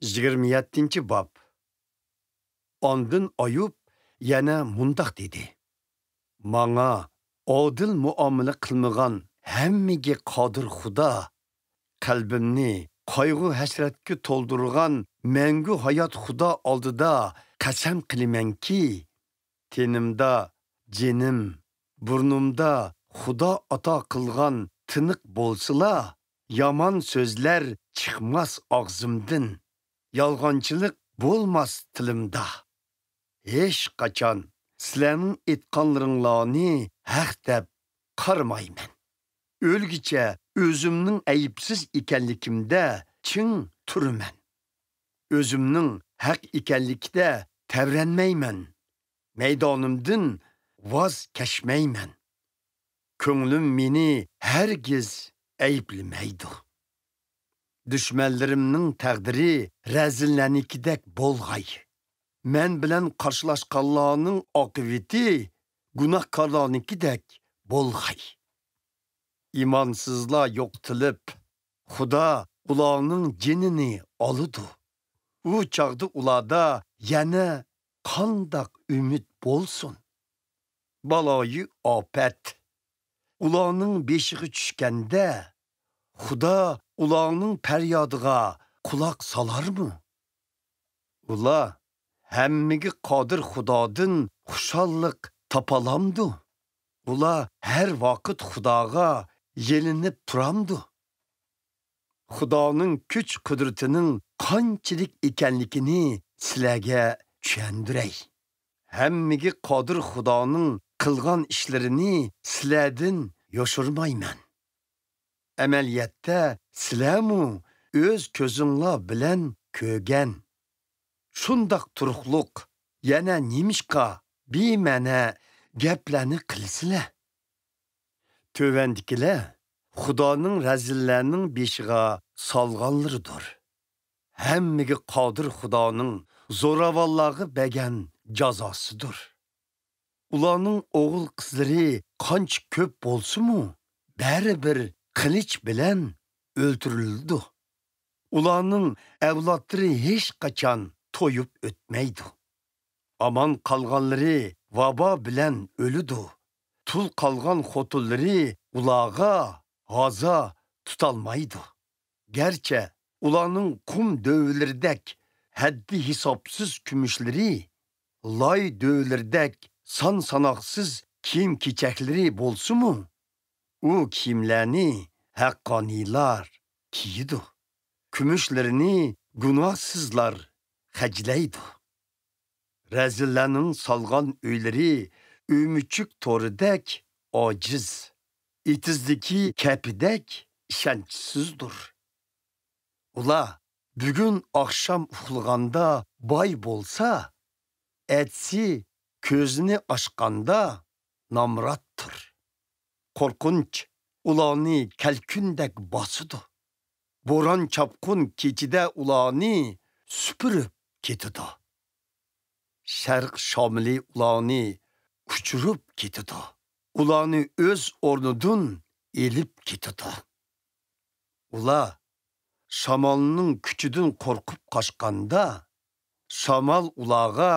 27 bab. Ondan Ayub yana mundaq dedi. Manga adil muomala qilmagan hammaga qodir Xudo qalbimni qayg'u hasratga to'ldirgan mangu hayot Xudo oldida qasam qilamanki, tenimda jinim, burnumda Xudo ato qilgan tiniq bo'lsila, yomon so'zlar chiqmas og'zimdan, yolg'onchilik bo'lmas tilimda. Hech qachon sizlarning aytganlaringlarni haq deb qaramayman. O'lgicha o'zimning ayibsiz ekanligimda chin turaman. O'zimning haq ekanlikda tavranmayman. Maydonimdan voz kechmayman. Ko'nglim meni hargiz ayblamaydi. Düşmanlarimning taqdiri razillannikidek bo'lg'ay. Men bilan qarshilashganlarning oqibati gunohkorlarnikidek bo'lg'ay. İmansızlar yo'qtilib, Xudo ularning jinini oladi. U chaqda ularda yana qandoq umid bo'lsin. Baloyi ofat ularning beshiga tushganda, Xudo ularning faryodiga quloq solarmi? Ular hammaga qodir Xudodan xushallik topalamdi. Ular har vaqt Xudoga yelinib turamdi. Xudoning kuch qudratining qanchalik ekanligini sizlarga tushundiray. Hammaga qodir Xudoning qilgan ishlarini sizlardan yoshirmayman. Amaliyotda sizlarmu o'z ko'zinglar bilan ko'rgan. Shundoq turuqliq yana nimishqa bema'na gaplarni qilsizlar. Tövendikilar Xudoning razillarning beshiga solganlaridir. Hammaga qodir Xudoning zo'ravonlarga bergan jazosidir. Ularning o'g'il qizlari qancha ko'p bo'lsa-mu, baribir qilich bilan o'ldirildi. Ularning avlodlari hech qachon to'yib o'tmaydi. Aman qolganlari vabo bilan o'lidi. Tul qolgan xotinlari ularga g'azo tutolmaydi. Gerçi ularning qum dövlərdək haddi hisobsiz kumushlari, loy dövlərdək son sanoqsiz kiyim kechakları bo'lsa-mu, u kiyimlarni haqqoniylar kiyidi. Kumushlarini gunohsizlar hajlaydi. Razillarning solgan uylari ümiçük toridek ojiz, itizdeki kapidek ishonchsizdir. Ular bugun oqshom uxlaganda boy bo'lsa, etsi ko'zini ochganda nomroddir. Qo'rqinch ularni kalkundek bosidi. Bo'ron chopqin kechida ularni supurib ketidi. Sharq shomili ularni uchirib ketidi. Ularni o'z o'rnidan elib ketidi. Ular shamolning kuchidan qo'rqib qochganda, shamol ularga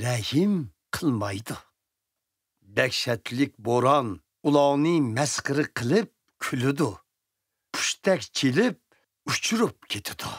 rahim qilmaydi. Dahshatlik bo'ron ularni masxara qilib kuladi. Pushtak chilib uchirib ketidi.